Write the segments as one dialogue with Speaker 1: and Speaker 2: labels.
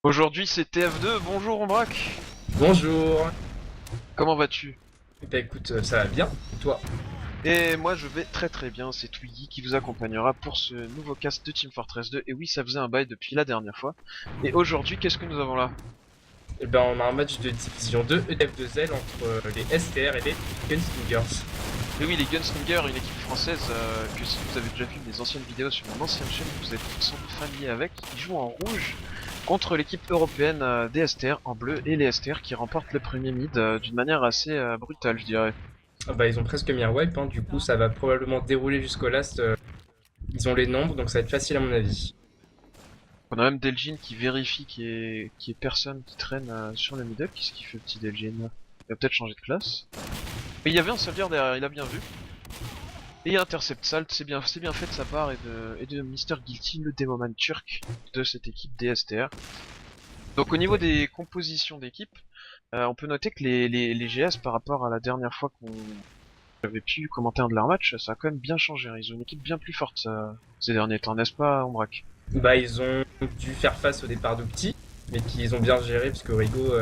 Speaker 1: Aujourd'hui c'est TF2, bonjour Ombrac.
Speaker 2: Bonjour.
Speaker 1: Comment vas-tu?
Speaker 2: Bah écoute, ça va bien. Et toi?
Speaker 1: Et moi je vais très très bien, c'est Twiggy qui vous accompagnera pour ce nouveau cast de Team Fortress 2. Et oui, ça faisait un bail depuis la dernière fois. Et aujourd'hui, qu'est-ce que nous avons là?
Speaker 2: Eh ben on a un match de division 2 EDF2L entre les STR et les Gunslingers.
Speaker 1: Et oui, les Gunslingers, une équipe française que si vous avez déjà vu mes anciennes vidéos sur mon ancienne chaîne, vous êtes sans doute familier avec. Ils jouent en rouge contre l'équipe européenne des STR en bleu, et les STR qui remportent le premier mid d'une manière assez brutale, je dirais.
Speaker 2: Ah bah ils ont presque mis un wipe, hein, du coup ça va probablement dérouler jusqu'au last. Ils ont les nombres donc ça va être facile à mon avis.
Speaker 1: On a même Delgin qui vérifie qu'il y ait personne qui traîne sur le mid-up. Qu'est-ce qu'il fait, le petit Delgin? Il va peut-être changer de classe. Et il y avait un soldier derrière, il a bien vu. Et il intercepte Salt, c'est bien fait de sa part, et de Mister Guilty, le démoman turc de cette équipe DSTR. Donc au niveau des compositions d'équipe, on peut noter que les GS par rapport à la dernière fois qu'on avait pu commenter un de leurs matchs, ça a quand même bien changé. Ils ont une équipe bien plus forte ces derniers temps, n'est-ce pas Ombrac?
Speaker 2: Bah ils ont dû faire face au départ d'Opti, mais qu'ils ont bien géré parce que Rigo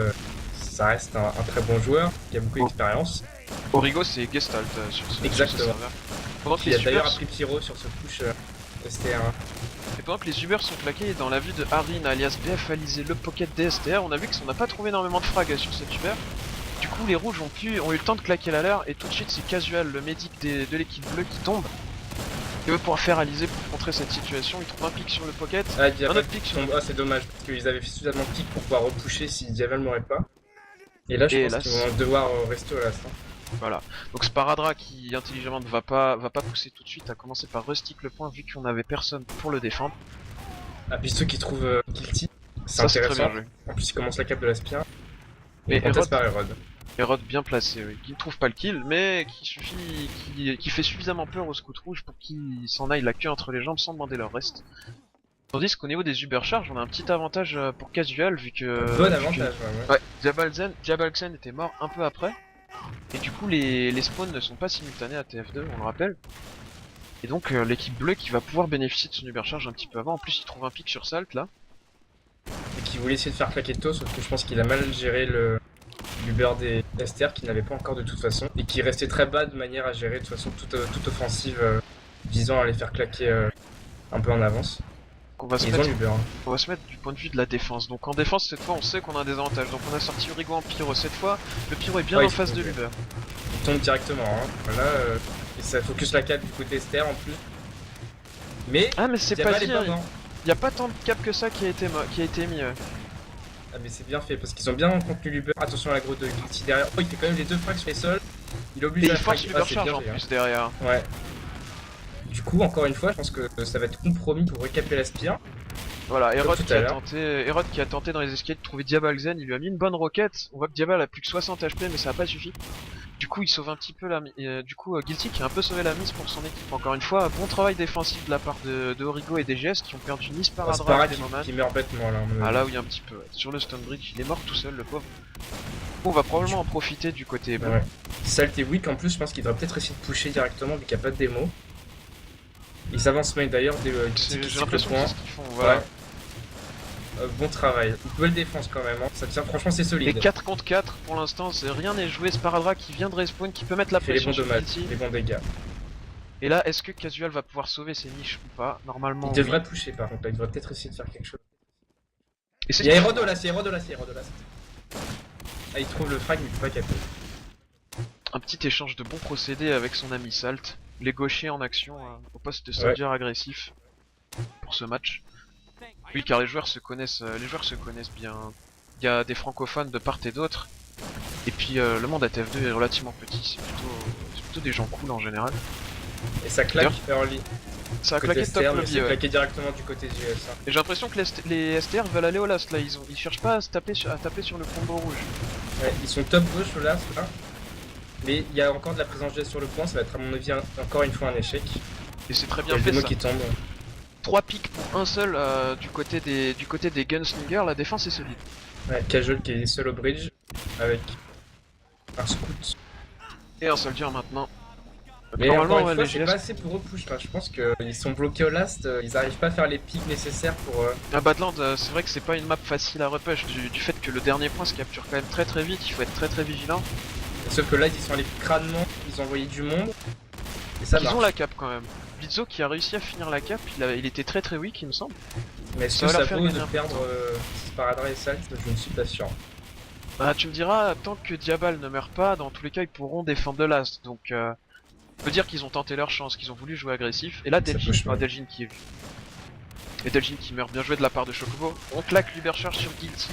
Speaker 2: ça reste un très bon joueur qui a beaucoup d'expérience.
Speaker 1: Origo c'est Gestalt sur ce
Speaker 2: Exactement.
Speaker 1: serveur. Pendant que
Speaker 2: Il
Speaker 1: les
Speaker 2: a d'ailleurs
Speaker 1: Ubers,
Speaker 2: appris Pyro sur ce push STR.
Speaker 1: et pendant que les Ubers sont claqués dans la vue de Harin alias BF Alizé, le pocket DSTR, on a vu qu'on n'a pas trouvé énormément de frags sur cet Uber. Du coup les rouges ont eu le temps de claquer la leur, et tout de suite c'est Casual, le médic de l'équipe bleue qui tombe. Il veut pouvoir faire Alizé pour contrer cette situation, il trouve un pic sur le pocket,
Speaker 2: Ah,
Speaker 1: un
Speaker 2: Diaval
Speaker 1: autre pic
Speaker 2: qui
Speaker 1: sur le...
Speaker 2: tombe. Ah, c'est dommage parce qu'ils avaient fait suffisamment de pics pour pouvoir repusher si Diaval m'aurait pas. Et là, je
Speaker 1: Et
Speaker 2: pense
Speaker 1: là,
Speaker 2: qu'ils vont devoir rester au last. Hein.
Speaker 1: voilà. Donc Sparadra qui intelligemment ne va pas pousser tout de suite, a commencé par rustick le point vu qu'on n'avait personne pour le défendre.
Speaker 2: Ah, puis ceux qui trouvent Guilty, c'est
Speaker 1: Ça c'est très bien
Speaker 2: intéressant.
Speaker 1: joué.
Speaker 2: En plus, il commence la cape de l'Aspien. Et
Speaker 1: Mais
Speaker 2: il conteste par Erod.
Speaker 1: Herod bien placé, oui, qui ne trouve pas le kill, mais qui fait suffisamment peur au scout rouge pour qu'ils s'en aillent la queue entre les jambes sans demander leur reste. Tandis qu'au niveau des Ubercharges, on a un petit avantage pour Casual vu que...
Speaker 2: Bon avantage, ouais.
Speaker 1: Ouais, Diabalzen était mort un peu après, et du coup les spawns ne sont pas simultanés à TF2, on le rappelle. Et donc l'équipe bleue qui va pouvoir bénéficier de son Ubercharge un petit peu avant, en plus il trouve un pic sur Salt là.
Speaker 2: Et qui voulait essayer de faire claquer Tau, sauf que je pense qu'il a mal géré l'Uber des STR qui n'avait pas encore de toute façon. Et qui restait très bas de manière à gérer de toute façon toute offensive visant à les faire claquer un peu en avance.
Speaker 1: On va, se
Speaker 2: Ils ont
Speaker 1: mettre,
Speaker 2: l'Uber. Hein.
Speaker 1: on va se mettre du point de vue de la défense. Donc en défense cette fois on sait qu'on a des avantages. Donc on a sorti Urigo en pyro cette fois. Le pyro est bien
Speaker 2: Ouais,
Speaker 1: en face de l'Uber.
Speaker 2: Il tombe directement. Hein. Voilà, et ça focus la cape du côté STR en plus. Mais
Speaker 1: Ah mais c'est pas
Speaker 2: Diaval est
Speaker 1: dire,
Speaker 2: pas mort.
Speaker 1: y a pas tant de cap que ça qui a été mis.
Speaker 2: Ah mais c'est bien fait parce qu'ils ont bien contenu l'Uber. Attention à la grotte de Guilty derrière. Oh il fait quand même les deux frags sur les sols. Il
Speaker 1: Et
Speaker 2: oblige
Speaker 1: il
Speaker 2: à
Speaker 1: force
Speaker 2: frag.
Speaker 1: l'Uber
Speaker 2: C'est
Speaker 1: charge
Speaker 2: bien
Speaker 1: en
Speaker 2: fait,
Speaker 1: plus derrière.
Speaker 2: hein. Ouais. Du coup encore une fois je pense que ça va être compromis pour recaper l'Aspire.
Speaker 1: Voilà, Herod
Speaker 2: tout à l'heure.
Speaker 1: Qui a tenté dans les escaliers de trouver Diabalzen, il lui a mis une bonne roquette. On voit que Diabal a plus que 60 HP mais ça a pas suffi. Du coup il sauve un petit peu Guilty qui a un peu sauvé la mise pour son équipe. Encore une fois, bon travail défensif de la part de Origo et des GS qui ont perdu Nice
Speaker 2: C'est
Speaker 1: Paradra
Speaker 2: Para
Speaker 1: et Demoman.
Speaker 2: qui meurt bêtement là.
Speaker 1: Ah là oui un petit peu, ouais. Sur le stone bridge, il est mort tout seul le pauvre. On va probablement en profiter du côté bleu.
Speaker 2: Ouais. Salt et Wick en plus je pense qu'il devrait peut-être essayer de pusher directement vu qu'il n'y a pas de démo. Ils s'avancent main d'ailleurs des
Speaker 1: J'ai l'impression que c'est ce qu'ils font, voilà.
Speaker 2: Ouais. Bon travail. Une belle défense quand même. Hein. Ça tient, franchement c'est
Speaker 1: Et
Speaker 2: solide.
Speaker 1: 4 contre 4 pour l'instant, rien n'est joué. Sparadra qui vient de respawn, qui peut mettre la
Speaker 2: Il fait les
Speaker 1: pression
Speaker 2: bons
Speaker 1: sur
Speaker 2: dommages,
Speaker 1: Guilty.
Speaker 2: les bons dégâts.
Speaker 1: Et là, est-ce que Casual va pouvoir sauver ses niches ou pas? Normalement,
Speaker 2: Il devrait
Speaker 1: oui.
Speaker 2: pusher par contre, là. Il devrait peut-être essayer de faire quelque chose.
Speaker 1: Et c'est
Speaker 2: Il y a Hérodolas, il y a Hérodolas, il y a Hérodolas. Ah, il trouve le frag, mais il peut pas capter.
Speaker 1: un petit échange de bons procédés avec son ami Salt. Les gauchers en action au poste de soldier agressif pour ce match. Oui, car les joueurs se connaissent bien. Il y a des francophones de part et d'autre. Et puis le monde à TF2 est relativement petit, c'est plutôt des gens cool en général.
Speaker 2: Et ça claque early.
Speaker 1: Ça a
Speaker 2: Côté
Speaker 1: claqué
Speaker 2: STR,
Speaker 1: top
Speaker 2: mais
Speaker 1: lobby,
Speaker 2: c'est
Speaker 1: ouais.
Speaker 2: claqué directement du côté GS. Hein.
Speaker 1: Et j'ai l'impression que les STR veulent aller au last là, ils cherchent pas à taper sur le combo rouge.
Speaker 2: Ouais, ils sont top gauche au last là. Mais il y a encore de la présence GS sur le point, ça va être à mon avis encore une fois un échec.
Speaker 1: Et c'est très
Speaker 2: Il y a
Speaker 1: bien
Speaker 2: le
Speaker 1: fait
Speaker 2: démo
Speaker 1: ça.
Speaker 2: qui tombe.
Speaker 1: 3 pics pour un seul du côté des Gunslingers, la défense est solide.
Speaker 2: Ouais, Casual qui est seul au bridge avec un scout.
Speaker 1: Et un soldier maintenant.
Speaker 2: Mais
Speaker 1: Normalement,
Speaker 2: encore une
Speaker 1: ouais,
Speaker 2: fois,
Speaker 1: les
Speaker 2: c'est pas
Speaker 1: GS.
Speaker 2: assez pour eux push. Enfin, je pense qu'ils sont bloqués au last, ils arrivent pas à faire les pics nécessaires pour.
Speaker 1: À Badland, c'est vrai que c'est pas une map facile à repush du fait que le dernier point se capture quand même très vite, il faut être très vigilant.
Speaker 2: Sauf que là, ils sont allés crânement, ils ont envoyé du monde. Et ça
Speaker 1: Ils
Speaker 2: marche.
Speaker 1: ont la cap quand même. Blitzo qui a réussi à finir la cap, il était très weak il me semble.
Speaker 2: Mais est-ce
Speaker 1: Ça
Speaker 2: que
Speaker 1: va
Speaker 2: ça
Speaker 1: leur faire
Speaker 2: vaut
Speaker 1: gagner
Speaker 2: de
Speaker 1: un peu de
Speaker 2: perdre Sparadra et Salt? Je ne suis pas sûr.
Speaker 1: Bah tu me diras, tant que Diabal ne meurt pas, dans tous les cas ils pourront défendre le last. Donc on peut dire qu'ils ont tenté leur chance, qu'ils ont voulu jouer agressif. Et là
Speaker 2: Ça
Speaker 1: Delgin,
Speaker 2: push, ouais.
Speaker 1: Delgin qui est vu. Et Delgin qui meurt, bien joué de la part de Chocobo. On claque l'Ubercharge sur Guilty.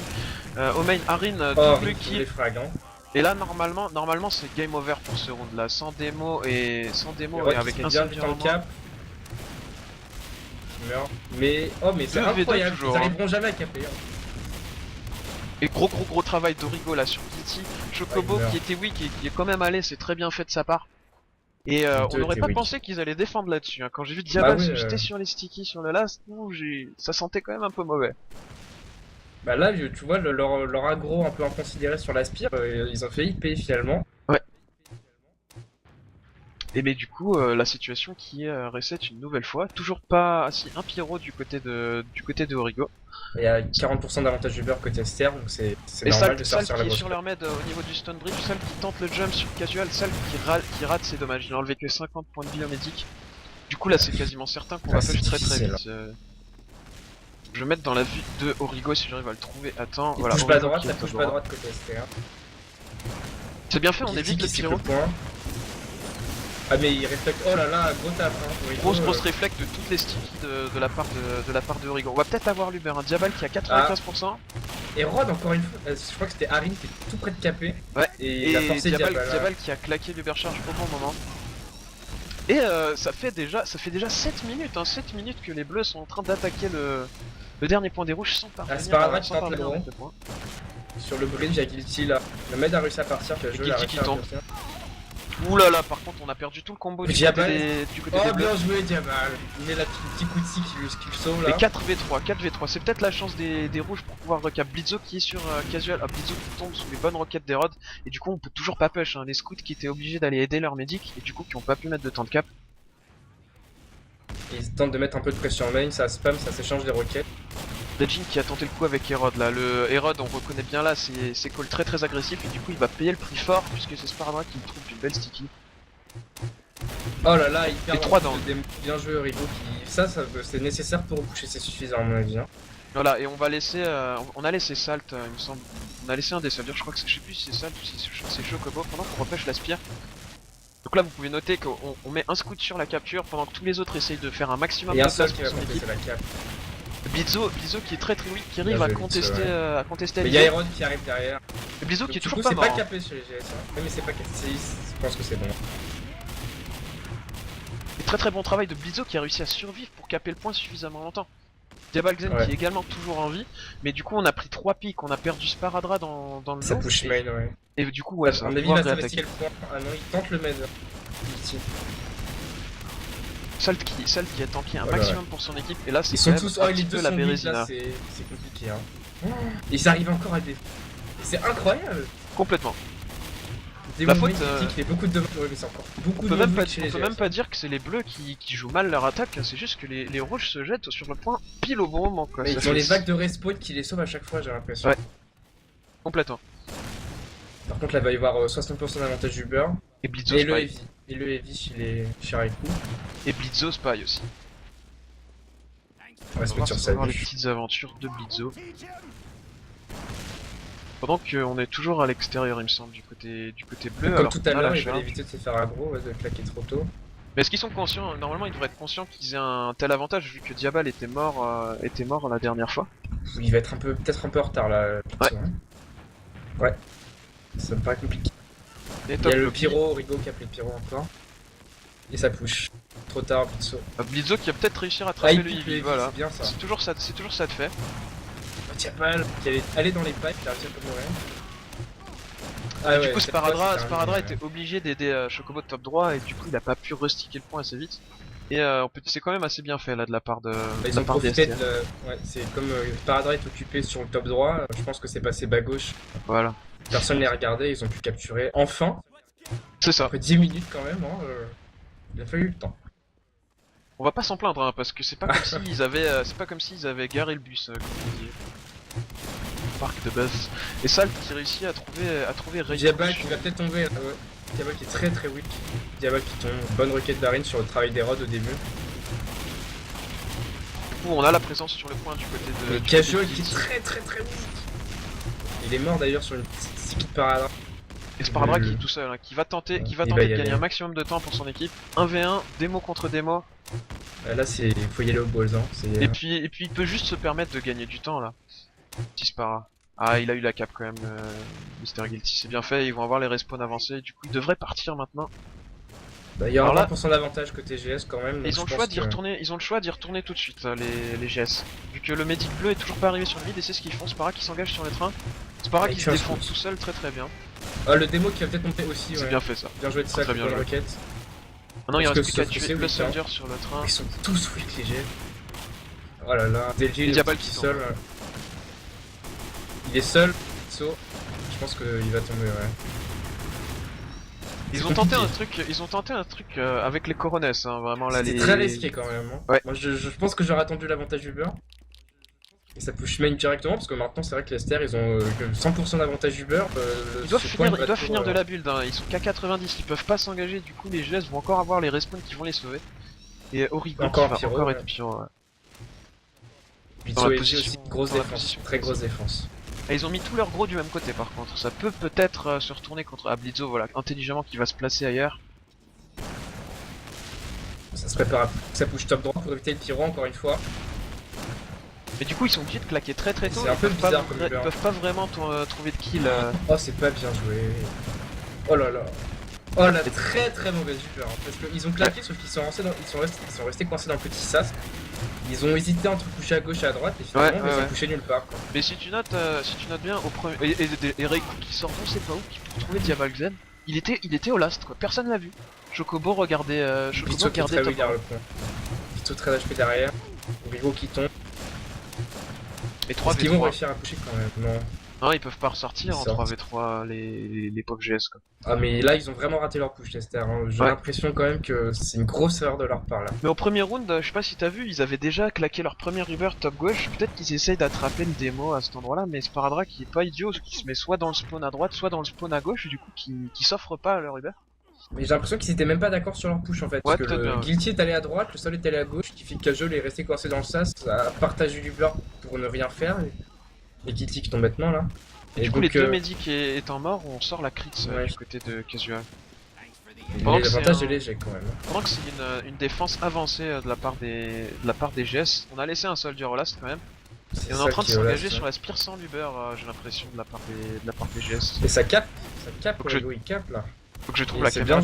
Speaker 1: Au main, Arin,
Speaker 2: Oh,
Speaker 1: double
Speaker 2: les
Speaker 1: kill.
Speaker 2: frags, hein.
Speaker 1: Et là normalement c'est game over pour ce round là, sans démo et avec un
Speaker 2: bien
Speaker 1: seul
Speaker 2: du
Speaker 1: tir
Speaker 2: temps
Speaker 1: en
Speaker 2: de
Speaker 1: moins.
Speaker 2: cap. Il meurt. Mais, oh, mais c'est
Speaker 1: 2v2
Speaker 2: incroyable,
Speaker 1: toujours,
Speaker 2: ils
Speaker 1: hein.
Speaker 2: arriveront jamais à caper. Hein.
Speaker 1: Et gros travail d'Origo là sur Guilty. Chocobo
Speaker 2: Ouais, il meurt.
Speaker 1: qui était weak et qui est quand même allé, c'est très bien fait de sa part. Et on
Speaker 2: Deux
Speaker 1: n'aurait
Speaker 2: était
Speaker 1: pas
Speaker 2: weak.
Speaker 1: pensé qu'ils allaient défendre là-dessus. Hein. Quand j'ai vu Diabal
Speaker 2: oui,
Speaker 1: se jeter sur les stickies sur le last, ça sentait quand même un peu mauvais.
Speaker 2: Bah là, tu vois, leur aggro un peu inconsidéré sur l'Aspire, ils ont fait IP finalement.
Speaker 1: Et mais du coup, la situation qui est reset une nouvelle fois. Toujours pas assis un Pyro du côté de Origo.
Speaker 2: Il y a 40% d'avantage du beurre côté Esther, donc c'est
Speaker 1: Et
Speaker 2: normal de
Speaker 1: Salt
Speaker 2: sortir la
Speaker 1: qui est
Speaker 2: grosse.
Speaker 1: sur leur med au niveau du stun bridge, Salt qui tente le jump sur Casual, Salt qui rate ses dommages. Il a enlevé que 50 points de biomédique. Du coup là c'est quasiment certain qu'on va
Speaker 2: c'est
Speaker 1: push très
Speaker 2: difficile,
Speaker 1: vite. Je vais mettre dans la vue de Origo si j'arrive à le trouver. Attends,
Speaker 2: Il
Speaker 1: voilà.
Speaker 2: touche pas à
Speaker 1: Origo
Speaker 2: droite,
Speaker 1: qui
Speaker 2: ça
Speaker 1: est
Speaker 2: touche
Speaker 1: au
Speaker 2: pas à
Speaker 1: droit.
Speaker 2: droite côté Esther.
Speaker 1: C'est bien fait, on
Speaker 2: Guilty
Speaker 1: évite
Speaker 2: qui
Speaker 1: le
Speaker 2: cycle
Speaker 1: pyro.
Speaker 2: le point. Ah mais il réflecte, oh là là, gros taf hein. Origo,
Speaker 1: Grosse réflexe de toutes les stickies de la part de Origo. On va peut-être avoir l'Uber, un Diabal qui a 95%.
Speaker 2: Et Rod encore une fois, je crois que c'était Arin qui était tout près de caper.
Speaker 1: Ouais.
Speaker 2: Et il a forcé Diabal.
Speaker 1: Diabal qui a claqué l'Ubercharge au bon moment. Et ça fait déjà 7 minutes, hein, 7 minutes que les bleus sont en train d'attaquer le dernier point des rouges sans parvenir,
Speaker 2: Sparadra qui
Speaker 1: sans
Speaker 2: tente
Speaker 1: parvenir
Speaker 2: le
Speaker 1: à
Speaker 2: rond.
Speaker 1: mettre le point.
Speaker 2: Sur le bridge, il y a Guilty là. Le med a réussi à partir, qui a joué
Speaker 1: Guilty
Speaker 2: la
Speaker 1: qui
Speaker 2: réussi à
Speaker 1: tombe.
Speaker 2: partir.
Speaker 1: Ouh là là, par contre on a perdu tout le combo du côté
Speaker 2: Diabal.
Speaker 1: des bleus.
Speaker 2: Oh bien joué Diabal. Il met la petit coup de scie qui le sauve là.
Speaker 1: Et 4v3, c'est peut-être la chance des rouges pour pouvoir recap. Blitzo qui est sur Casual, Blitzo qui tombe sous les bonnes roquettes des rods. Et du coup on peut toujours pas push, hein. Les scouts qui étaient obligés d'aller aider leur médic et du coup qui ont pas pu mettre de temps de cap.
Speaker 2: Et ils tentent de mettre un peu de pression en main, ça spam, ça s'échange des roquettes.
Speaker 1: Delgin qui a tenté le coup avec Herod là, le Herod on reconnaît bien là, c'est call très agressif et du coup il va payer le prix fort puisque c'est Sparadra qui trouve une belle sticky.
Speaker 2: Oh là là, il perd
Speaker 1: Les trois
Speaker 2: en
Speaker 1: dents.
Speaker 2: plus bien joué Origo qui. Ça c'est nécessaire pour repousser, c'est suffisant à mon avis. Hein.
Speaker 1: Voilà, et on va laisser, on a laissé Salt, il me semble, on a laissé un des soldats, je crois que je sais plus si c'est Salt ou si c'est Chocobo, pendant qu'on repêche la spire. Donc là vous pouvez noter qu'on met un scout sur la capture pendant que tous les autres essayent de faire un maximum
Speaker 2: Et
Speaker 1: de
Speaker 2: un seul
Speaker 1: place
Speaker 2: qui
Speaker 1: pour
Speaker 2: va
Speaker 1: son équipe.
Speaker 2: contester la cap.
Speaker 1: Blitzo qui est très weak, qui arrive
Speaker 2: Bien
Speaker 1: à
Speaker 2: joué,
Speaker 1: contester,
Speaker 2: Blitzo, ouais.
Speaker 1: à contester
Speaker 2: Mais il y a
Speaker 1: Blitzo.
Speaker 2: Herod qui arrive derrière.
Speaker 1: Et Blitzo qui est
Speaker 2: Du
Speaker 1: toujours
Speaker 2: coup,
Speaker 1: pas
Speaker 2: c'est
Speaker 1: mort.
Speaker 2: pas
Speaker 1: Hein.
Speaker 2: capé sur les GS. Hein. Oui, mais c'est pas capé. Je pense que c'est bon.
Speaker 1: Et très bon travail de Blitzo qui a réussi à survivre pour caper le point suffisamment longtemps. Diabal Xen
Speaker 2: Ouais.
Speaker 1: qui est également toujours en vie, mais du coup on a pris 3 pics, on a perdu Sparadra dans le
Speaker 2: Ça
Speaker 1: lot,
Speaker 2: push main, ouais.
Speaker 1: et du coup ouais, ça
Speaker 2: À
Speaker 1: va
Speaker 2: mon avis, il
Speaker 1: pouvoir
Speaker 2: va
Speaker 1: réattaquer.
Speaker 2: s'investir le point. Ah non, il tente le med. Guilty.
Speaker 1: Salt qui a tanké un
Speaker 2: Voilà,
Speaker 1: maximum pour son équipe, et là c'est
Speaker 2: Ils
Speaker 1: quand
Speaker 2: sont
Speaker 1: même
Speaker 2: tous.
Speaker 1: un
Speaker 2: Oh,
Speaker 1: petit
Speaker 2: les
Speaker 1: peu
Speaker 2: deux
Speaker 1: la
Speaker 2: sont vides
Speaker 1: Bérésina.
Speaker 2: là, c'est compliqué. Hein. Ils arrivent encore à le défendre. C'est incroyable.
Speaker 1: Complètement.
Speaker 2: Demon
Speaker 1: faute,
Speaker 2: Blade qui fait beaucoup de dommages. Ouais, mais c'est encore beaucoup
Speaker 1: On
Speaker 2: de
Speaker 1: peut même pas,
Speaker 2: dommages chez les
Speaker 1: on peut
Speaker 2: GS.
Speaker 1: même pas dire que c'est les bleus qui jouent mal leur attaque, c'est juste que les rouges se jettent sur le point pile au bon moment quoi.
Speaker 2: Mais
Speaker 1: Ça
Speaker 2: ils ont
Speaker 1: fait-
Speaker 2: les vagues de respawn qui les sauvent à chaque fois, j'ai l'impression.
Speaker 1: Ouais. Complètement.
Speaker 2: Par contre, là, il va y avoir 60% d'avantage du beurre.
Speaker 1: Et Blitzo
Speaker 2: Et le
Speaker 1: spy.
Speaker 2: heavy. Et le heavy chez Raikou.
Speaker 1: Et Blitzo spy aussi.
Speaker 2: On va se
Speaker 1: On va
Speaker 2: mettre sur
Speaker 1: voir,
Speaker 2: sa
Speaker 1: voir les
Speaker 2: vue.
Speaker 1: petites aventures de Blitzo. Pendant qu'on est toujours à l'extérieur, il me semble, du côté bleu.
Speaker 2: Comme
Speaker 1: alors
Speaker 2: tout
Speaker 1: qu'on
Speaker 2: à
Speaker 1: a la
Speaker 2: l'heure, il va
Speaker 1: charge.
Speaker 2: éviter de se faire aggro, ouais, de claquer trop tôt.
Speaker 1: Mais est-ce qu'ils sont conscients? Normalement, ils devraient être conscients qu'ils aient un tel avantage vu que Diabal était mort la dernière fois.
Speaker 2: Il va être peut-être un peu en retard là. Plutôt, hein. Ouais. Ça me paraît compliqué.
Speaker 1: Et
Speaker 2: Il y
Speaker 1: top
Speaker 2: a le
Speaker 1: lobby.
Speaker 2: pyro, Rigo qui a pris le pyro encore. Et ça push. Trop tard, Blitzo.
Speaker 1: Blitzo qui a peut-être réussi à
Speaker 2: Ah,
Speaker 1: rattraper
Speaker 2: il
Speaker 1: le
Speaker 2: pique
Speaker 1: Eevee,
Speaker 2: le heavy,
Speaker 1: voilà.
Speaker 2: c'est bien ça.
Speaker 1: C'est toujours ça de fait.
Speaker 2: Diabal qui allait aller dans les pipes, il a réussi à pas mourir.
Speaker 1: Et du coup,
Speaker 2: cette fois, c'est
Speaker 1: Sparadra
Speaker 2: terminé,
Speaker 1: était obligé d'aider Chocobo de top droit et du coup, il a pas pu resticker le point assez vite. Et c'est quand même assez bien fait là de la part de,
Speaker 2: Bah,
Speaker 1: de
Speaker 2: ils
Speaker 1: la
Speaker 2: ont
Speaker 1: part des
Speaker 2: profité
Speaker 1: STR.
Speaker 2: de. Ouais, c'est comme Sparadra est occupé sur le top droit, je pense que c'est passé bas gauche.
Speaker 1: Voilà.
Speaker 2: Personne ne les regardait, ils ont pu capturer. Enfin,
Speaker 1: C'est ça.
Speaker 2: après 10 minutes quand même. Hein, Il a fallu le temps.
Speaker 1: On va pas s'en plaindre, hein, parce que c'est pas comme s'ils avaient, c'est pas comme s'ils avaient garé le bus, comme on dit. Parc de base. Et Salt qui réussit à trouver Ray.
Speaker 2: Diabal qui va peut-être tomber. Diabal qui est très très weak. Diabal qui tombe. Bonne requête d'Arin sur le travail des rods au début.
Speaker 1: Du coup, on a la présence sur le point du côté de.
Speaker 2: Et Casual qui est très très très weak. Il est mort d'ailleurs sur une petite parade.
Speaker 1: Et Spardra qui est tout seul, hein, qui va tenter de gagner un maximum de temps pour son équipe. 1v1, démo contre démo.
Speaker 2: Là, faut y aller au balls. Hein.
Speaker 1: Et puis il peut juste se permettre de gagner du temps là. Petit Spara. Ah, il a eu la cape quand même, Mr. Guilty. C'est bien fait, ils vont avoir les respawns avancés. Du coup, ils devraient partir maintenant.
Speaker 2: Bah, il y aura 20% d'avantage côté GS quand même.
Speaker 1: Ils ont le choix d'y retourner. Ils ont le choix d'y retourner tout de suite, les GS. Vu que le médic bleu est toujours pas arrivé sur le mid, et c'est ce qu'ils font. Spara qui s'engage sur les trains. Spara qui se défend tout seul, très très bien.
Speaker 2: Ah, le démo qui va peut-être monter aussi.
Speaker 1: C'est bien fait ça.
Speaker 2: Bien joué de ça,
Speaker 1: très bien joué.
Speaker 2: Requête.
Speaker 1: Maintenant, il reste plus qu'à tuer le soldier sur le train.
Speaker 2: Ils sont tous weak les GS. Oh là là, DLG il
Speaker 1: Diabal
Speaker 2: est
Speaker 1: qui
Speaker 2: seul. Il est seul, so. Je pense qu'il va tomber, ouais.
Speaker 1: Ils ont tenté un truc avec les Coronesses, hein, vraiment là.
Speaker 2: C'est très risqué quand même. Hein.
Speaker 1: Ouais.
Speaker 2: Moi je pense que j'aurais attendu l'avantage du beurre. Et ça push main directement parce que maintenant c'est vrai que les Stairs ils ont 100% d'avantage du beurre.
Speaker 1: Ils doivent finir de la build, hein. Ils sont qu'à 90, ils peuvent pas s'engager, du coup les GS vont encore avoir les respawns qui vont les sauver. Et Origo
Speaker 2: encore
Speaker 1: qui va encore être pyro. Ouais.
Speaker 2: Bitso aussi, grosse défense, très grosse défense.
Speaker 1: Et ils ont mis tout leur gros du même côté par contre, ça peut peut-être se retourner contre Blitzo, voilà, intelligemment qui va se placer ailleurs.
Speaker 2: Ça se prépare, ça push top droit pour éviter le pyro encore une fois.
Speaker 1: Mais du coup ils sont obligés de claquer très tôt,
Speaker 2: c'est un peu bizarre comme
Speaker 1: ils peuvent pas vraiment trouver de kill.
Speaker 2: Oh c'est pas bien joué. Oh là là. Oh la très très mauvaise vue, hein, parce qu'ils ont claqué sauf qu'ils sont restés coincés dans le petit sas. Ils ont hésité entre coucher à gauche et à droite et finalement ils ont couché nulle part quoi.
Speaker 1: Mais si tu notes bien au premier et Reiku qui sort on sait pas où pour trouver Diabal Xen, il était au last quoi, personne l'a vu. Chocobo regardait
Speaker 2: Bitso qui est très weak derrière le pont. Bitso très HP derrière. Origo qui tombe.
Speaker 1: Et 3v3.
Speaker 2: Est-ce qu'ils vont réussir à coucher quand même? Non.
Speaker 1: Non, ils peuvent pas ressortir en 3v3 les pauvres GS quoi.
Speaker 2: Ah mais là ils ont vraiment raté leur push Lester, hein. J'ai l'impression quand même que c'est une grosse erreur de leur part là.
Speaker 1: Mais au premier round, je sais pas si t'as vu, ils avaient déjà claqué leur premier Uber top gauche, peut-être qu'ils essayent d'attraper le démo à cet endroit là, mais Spardra qui est pas idiot, qui se met soit dans le spawn à droite, soit dans le spawn à gauche, du coup qui s'offre pas à leur Uber.
Speaker 2: Mais j'ai l'impression qu'ils étaient même pas d'accord sur leur push en fait, parce que le Guilty est allé à droite, le sol est allé à gauche, qui fait que Casual est resté coincé dans le sas, a partagé l'Uber pour ne rien faire, et Guilty qui tombe maintenant là.
Speaker 1: Et du coup, les deux médics étant morts, on sort la crit du côté de Casual.
Speaker 2: L'avantage est léger quand même.
Speaker 1: Pendant que c'est une défense avancée de la part des GS, on a laissé un soldier au last quand même. Et on est en train de s'engager sur la Spear sans l'Uber, j'ai l'impression, de la part des GS.
Speaker 2: Et ça capte, il capte là.
Speaker 1: Faut que je trouve la caméra.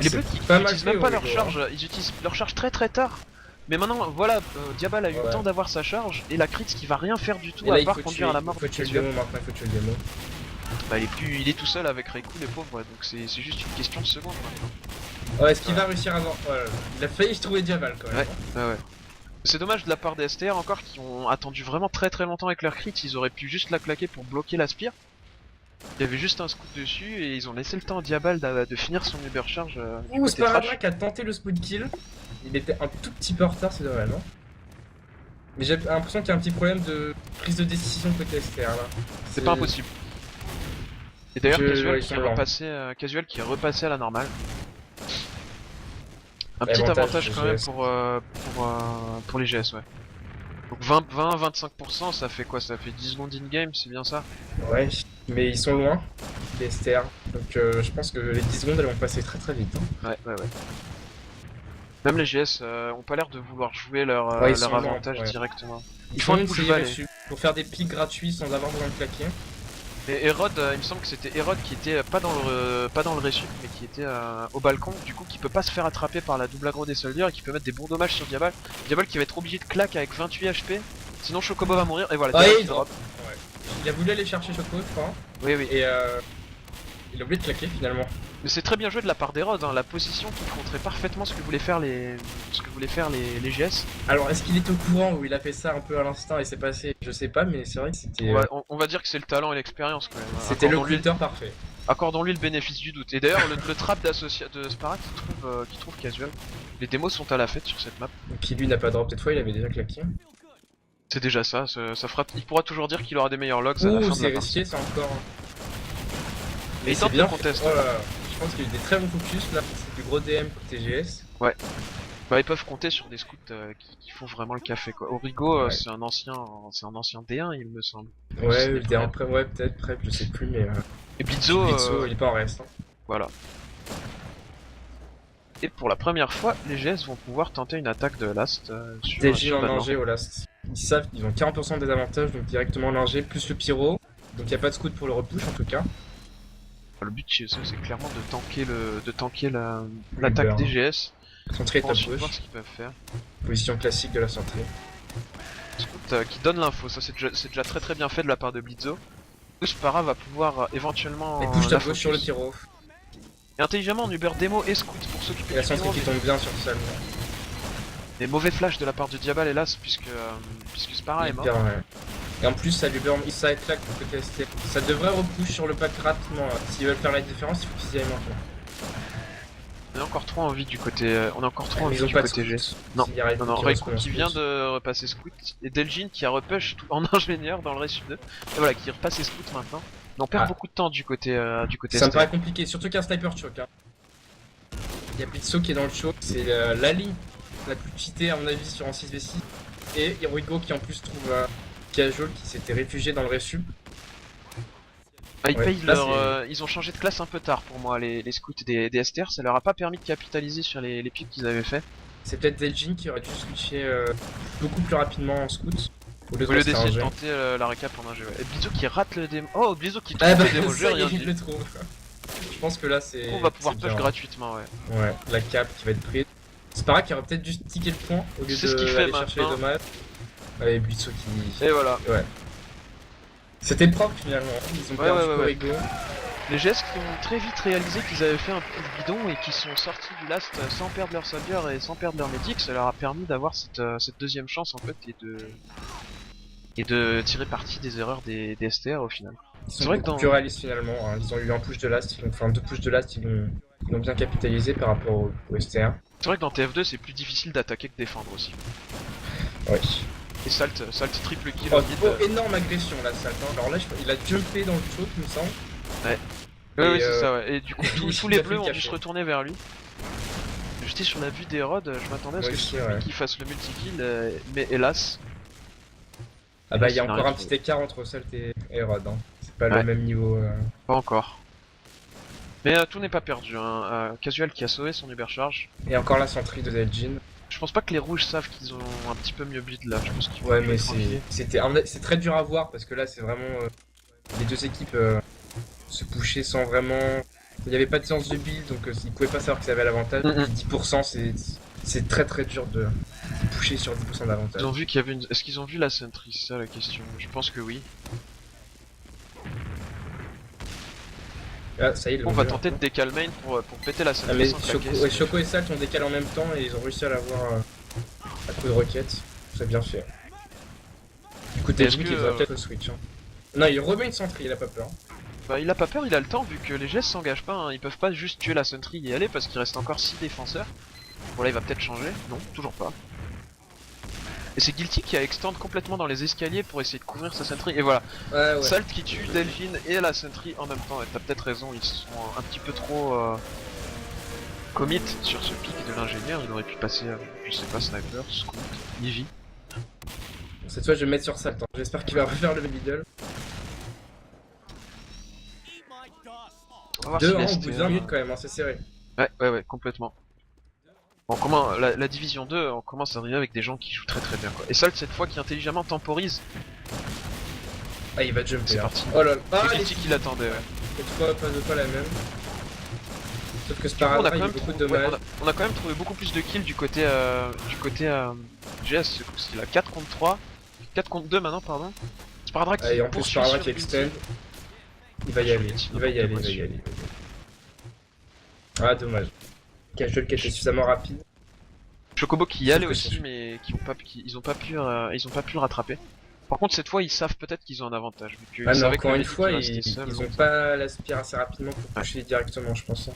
Speaker 1: Les bleus qui utilisent même pas leur charge, ils utilisent leur charge très très tard. Mais maintenant, voilà, Diabal a eu le temps d'avoir sa charge, et la crit qui va rien faire du tout à part conduire à la mort.
Speaker 2: Il faut tuer le démo maintenant, il faut tuer le démo.
Speaker 1: Bah il est tout seul avec Reiku, les pauvres, donc c'est juste une question de secondes maintenant.
Speaker 2: Ouais, est-ce qu'il va réussir avant? Il a failli se trouver Diabal quand même.
Speaker 1: Ouais. C'est dommage de la part des STR encore qui ont attendu vraiment très très longtemps avec leur crit, ils auraient pu juste la claquer pour bloquer la Spear. Il y avait juste un scoop dessus et ils ont laissé le temps à Diabal de finir son Uber charge.
Speaker 2: Ouh, Spardra qui a tenté le spot kill. Il était un tout petit peu en retard, c'est dommage. Hein. Mais j'ai l'impression qu'il y a un petit problème de prise de décision côté STR là.
Speaker 1: C'est pas impossible. Et d'ailleurs, Casual qui est repassé à la normale. Un petit avantage quand même pour les GS, ouais. Donc 20-25%, ça fait quoi? Ça fait 10 secondes in-game, c'est bien ça?
Speaker 2: Ouais, mais ils sont loin, les STR. Donc je pense que les 10 secondes elles vont passer très très vite. Hein.
Speaker 1: Ouais. Même les GS ont pas l'air de vouloir jouer leur avantage directement.
Speaker 2: Ils font une push dessus pour faire des pics gratuits sans avoir besoin de claquer.
Speaker 1: Et Herod, il me semble que c'était Herod qui était pas dans le résup, mais qui était au balcon, du coup qui peut pas se faire attraper par la double aggro des soldiers et qui peut mettre des bons dommages sur Diabal. Diabal qui va être obligé de claque avec 28 HP, sinon Chocobo va mourir, et voilà, Diabal qui drop.
Speaker 2: Ouais. Il a voulu aller chercher Chocobo, je crois.
Speaker 1: Oui.
Speaker 2: Et il a oublié de claquer finalement.
Speaker 1: Mais c'est très bien joué de la part d'Herod, hein, la position qui montrait parfaitement ce que voulaient faire les GS.
Speaker 2: Alors est-ce qu'il est au courant ou il a fait ça un peu à l'instinct et c'est passé? Je sais pas, mais c'est vrai que c'était...
Speaker 1: On va dire que c'est le talent et l'expérience quand même.
Speaker 2: C'était le culteur parfait.
Speaker 1: Accordons-lui le bénéfice du doute. Et d'ailleurs, le trap de Spara qui trouve casual. Les démos sont à la fête sur cette map.
Speaker 2: Qui lui n'a pas drop, cette fois il avait déjà claqué.
Speaker 1: C'est déjà ça, ça fera... Il pourra toujours dire qu'il aura des meilleurs logs à la fin
Speaker 2: Ouh,
Speaker 1: de la
Speaker 2: c'est
Speaker 1: partie.
Speaker 2: risqué, c'est encore.
Speaker 1: Mais il
Speaker 2: c'est
Speaker 1: tente
Speaker 2: bien
Speaker 1: le contest.
Speaker 2: Oh là là. Je pense qu'il y a eu des très bons focus là. C'est du gros DM côté GS.
Speaker 1: Bah ils peuvent compter sur des scouts qui font vraiment le café quoi. Origo
Speaker 2: Ouais.
Speaker 1: c'est un ancien D1 il me semble.
Speaker 2: Ouais,
Speaker 1: C'est
Speaker 2: le
Speaker 1: des
Speaker 2: DM prep, ouais, peut-être prep, je sais plus, mais.
Speaker 1: Et Blitzo,
Speaker 2: Il est pas en reste. Hein.
Speaker 1: voilà. Et pour la première fois, les GS vont pouvoir tenter une attaque de last sur
Speaker 2: Delgin en
Speaker 1: Banner.
Speaker 2: danger au last. Ils savent qu'ils ont 40% de désavantage, donc directement langer, plus le pyro. Donc y a pas de scout pour le repush en tout cas.
Speaker 1: Le but chez eux c'est clairement de tanker l'attaque des GS.
Speaker 2: Centré
Speaker 1: Pour
Speaker 2: top
Speaker 1: ensuite voir
Speaker 2: gauche.
Speaker 1: ce qu'ils peuvent faire.
Speaker 2: Position classique de la centrée.
Speaker 1: Scout qui donne l'info, ça c'est déjà très bien fait de la part de Blitzo. Spara va pouvoir éventuellement
Speaker 2: Et push
Speaker 1: la
Speaker 2: top gauche sur le
Speaker 1: focus.
Speaker 2: pyro.
Speaker 1: Et intelligemment on Uber Demo et Scout pour
Speaker 2: Et
Speaker 1: s'occuper
Speaker 2: la
Speaker 1: du
Speaker 2: centrée
Speaker 1: pyro.
Speaker 2: qui tombe bien sur Salm.
Speaker 1: Des mauvais flashs de la part du Diabal hélas puisque Spara est mort.
Speaker 2: Hyper, ouais. Et en plus ça lui burn, ça claque pour côté ST. Ça devrait repush sur le pack rapidement. S'ils veulent faire la différence, il faut qu'ils y aillent maintenant.
Speaker 1: On a encore trop envie du côté on a encore trop envie
Speaker 2: Ils ont
Speaker 1: du
Speaker 2: pas de
Speaker 1: côté G.
Speaker 2: scout.
Speaker 1: Non,
Speaker 2: S'ils y arrivent,
Speaker 1: non,
Speaker 2: qu'ils
Speaker 1: Reiko
Speaker 2: restent
Speaker 1: qui
Speaker 2: scout.
Speaker 1: vient de repasser Scout et Delgin qui a repush tout en ingénieur dans le Resu 2. Et voilà, qui repasse ses Scout maintenant. Mais on perd
Speaker 2: Ah.
Speaker 1: beaucoup de temps du côté
Speaker 2: Ça me
Speaker 1: ST.
Speaker 2: paraît compliqué, surtout qu'un sniper choke. Hein. Il y a Blitzo qui est dans le choke, c'est la ligne la plus cheatée à mon avis sur un 6v6. Et Rigo qui en plus trouve Casual qui s'était réfugié dans le Resu.
Speaker 1: Bah, ils
Speaker 2: Ouais,
Speaker 1: payent
Speaker 2: là,
Speaker 1: ils ont changé de classe un peu tard pour moi, les scouts des STR, ça leur a pas permis de capitaliser sur les pics qu'ils avaient fait.
Speaker 2: C'est peut-être Delgin qui aurait dû switcher beaucoup plus rapidement en scout. Au lieu
Speaker 1: Au lieu
Speaker 2: rester un
Speaker 1: d'essayer de
Speaker 2: jet.
Speaker 1: tenter la récap en un jeu. Ouais. Et Blitzo qui rate le démo. Oh, Blitzo qui
Speaker 2: Ah
Speaker 1: trouve
Speaker 2: bah
Speaker 1: le démo, j'ai
Speaker 2: ça
Speaker 1: rien
Speaker 2: il
Speaker 1: dit.
Speaker 2: le trouve. Je pense que là c'est.
Speaker 1: On va pouvoir
Speaker 2: c'est
Speaker 1: push
Speaker 2: bien.
Speaker 1: gratuitement, ouais.
Speaker 2: Ouais, la cap qui va être prise. C'est pareil qu'il aurait peut-être dû ticker le point au lieu
Speaker 1: C'est ce qu'il
Speaker 2: de
Speaker 1: fait
Speaker 2: aller chercher les
Speaker 1: maintenant.
Speaker 2: dommages. Ouais, Blitzo qui.
Speaker 1: Et voilà.
Speaker 2: Ouais. C'était propre finalement. Ils ont
Speaker 1: Ouais,
Speaker 2: perdu
Speaker 1: ouais, ouais.
Speaker 2: Rigo.
Speaker 1: Les GS qui ont très vite réalisé qu'ils avaient fait un push bidon et qui sont sortis du last sans perdre leur soldier et sans perdre leur medic, ça leur a permis d'avoir cette deuxième chance en fait et de tirer parti des erreurs des STR au final.
Speaker 2: Ils
Speaker 1: C'est
Speaker 2: sont
Speaker 1: vrai que
Speaker 2: beaucoup
Speaker 1: dans-
Speaker 2: plus réalistes finalement. Hein. Ils ont eu un push de last, enfin deux push de last, ils l'ont bien capitalisé par rapport au STR.
Speaker 1: C'est vrai que dans TF2 c'est plus difficile d'attaquer que défendre aussi.
Speaker 2: Ouais.
Speaker 1: Et Salt triple kill
Speaker 2: Oh,
Speaker 1: au mid.
Speaker 2: énorme agression là, Salt. Hein. Alors là, il a jumpé dans le choke, il me semble.
Speaker 1: Ouais,
Speaker 2: Et,
Speaker 1: c'est ça, ouais. Et du coup,
Speaker 2: il
Speaker 1: tous
Speaker 2: a
Speaker 1: les
Speaker 2: fait
Speaker 1: bleus
Speaker 2: le
Speaker 1: ont dû
Speaker 2: café.
Speaker 1: se retourner vers lui. J'étais sur la vue d'Herod, je m'attendais à ce
Speaker 2: Moi
Speaker 1: que
Speaker 2: aussi,
Speaker 1: ce soit
Speaker 2: ouais.
Speaker 1: lui qui fasse le multi-kill, mais hélas.
Speaker 2: Ah bah il y a
Speaker 1: Sinon,
Speaker 2: encore un
Speaker 1: rien
Speaker 2: petit écart entre Salt et Rod. Hein. C'est pas
Speaker 1: Ouais.
Speaker 2: le même niveau.
Speaker 1: Pas encore. Mais tout n'est pas perdu, hein. Casual qui a sauvé son Ubercharge.
Speaker 2: Et encore la centrie de Delgin.
Speaker 1: Je pense pas que les rouges savent qu'ils ont un petit peu mieux build là, je pense qu'ils vont
Speaker 2: Ouais
Speaker 1: jouer
Speaker 2: mais
Speaker 1: tranquille.
Speaker 2: c'est très dur à voir parce que là c'est vraiment les deux équipes se pushaient sans vraiment. Il n'y avait pas de séance de build donc ils pouvaient pas savoir qu'ils avaient l'avantage.
Speaker 1: Mhm.
Speaker 2: 10% c'est très très dur de pusher sur 10% d'avantage.
Speaker 1: Ils ont vu qu'il y avait une... Est-ce qu'ils ont vu la sentry, c'est ça la question. Je pense que oui.
Speaker 2: Ah, ça y est,
Speaker 1: On va tenter de décalmer pour péter la
Speaker 2: Ah
Speaker 1: sentry
Speaker 2: mais
Speaker 1: sans claquer.
Speaker 2: Choco et Salt ont décalé en même temps et ils ont réussi à l'avoir à coup de roquette. C'est bien fait. Du coup,
Speaker 1: Est-ce
Speaker 2: Delgin
Speaker 1: que,
Speaker 2: qui devrait peut-être le switch. Hein. Non, il remet une sentry, il a pas peur.
Speaker 1: Bah il a pas peur, il a le temps vu que les GS s'engagent pas, hein. Ils peuvent pas juste tuer la sentry et y aller parce qu'il reste encore 6 défenseurs. Bon là il va peut-être changer, non, toujours pas. Et c'est Guilty qui a extend complètement dans les escaliers pour essayer de couvrir sa sentry, et voilà.
Speaker 2: Ouais.
Speaker 1: Salt qui tue Delgin et la sentry en même temps, et t'as peut-être raison, ils sont un petit peu trop commit sur ce pic de l'ingénieur, il aurait pu passer, je sais pas, sniper, scout, Eevee.
Speaker 2: Cette fois, je vais me mettre sur Salt. Hein. J'espère qu'il va refaire le middle.
Speaker 1: On va voir
Speaker 2: 2
Speaker 1: s'il
Speaker 2: au
Speaker 1: est
Speaker 2: bout de
Speaker 1: STR.
Speaker 2: 20 minutes quand même, hein, c'est serré.
Speaker 1: Ouais, complètement. Bon, comment la division 2, on commence à arriver avec des gens qui jouent très bien quoi. Et Salt cette fois qui intelligemment temporise.
Speaker 2: Ah, il va jumper.
Speaker 1: C'est
Speaker 2: hein.
Speaker 1: parti.
Speaker 2: Oh là là.
Speaker 1: C'est
Speaker 2: Ah, les
Speaker 1: Guilty qui l'attendait, ouais.
Speaker 2: cette fois, pas la même. Sauf que
Speaker 1: Du coup, on a
Speaker 2: Spara,
Speaker 1: quand
Speaker 2: il y a
Speaker 1: même
Speaker 2: beaucoup de
Speaker 1: trouvé,
Speaker 2: dommages.
Speaker 1: on a quand même trouvé beaucoup plus de kills du côté GS ce coup-ci. Il a 4 contre 3, 4 contre 2 maintenant, pardon. Sparadra qui
Speaker 2: Ah, et en plus,
Speaker 1: poursuit
Speaker 2: Spara
Speaker 1: sur
Speaker 2: qui
Speaker 1: Guilty.
Speaker 2: extend. Il va y aller. Il va y aller. Ah, dommage. Casual qui était suffisamment rapide.
Speaker 1: Chocobo qui y
Speaker 2: Sauf
Speaker 1: allait
Speaker 2: que
Speaker 1: aussi,
Speaker 2: c'est-
Speaker 1: mais ils ont pas pu le rattraper. Par contre, cette fois, ils savent peut-être qu'ils ont un avantage. Vu qu'ils
Speaker 2: Ah, mais
Speaker 1: savaient que
Speaker 2: encore
Speaker 1: le
Speaker 2: une
Speaker 1: midi
Speaker 2: fois,
Speaker 1: qui restait seul,
Speaker 2: ils
Speaker 1: donc
Speaker 2: ont pas l'aspire assez rapidement pour toucher directement, je pense.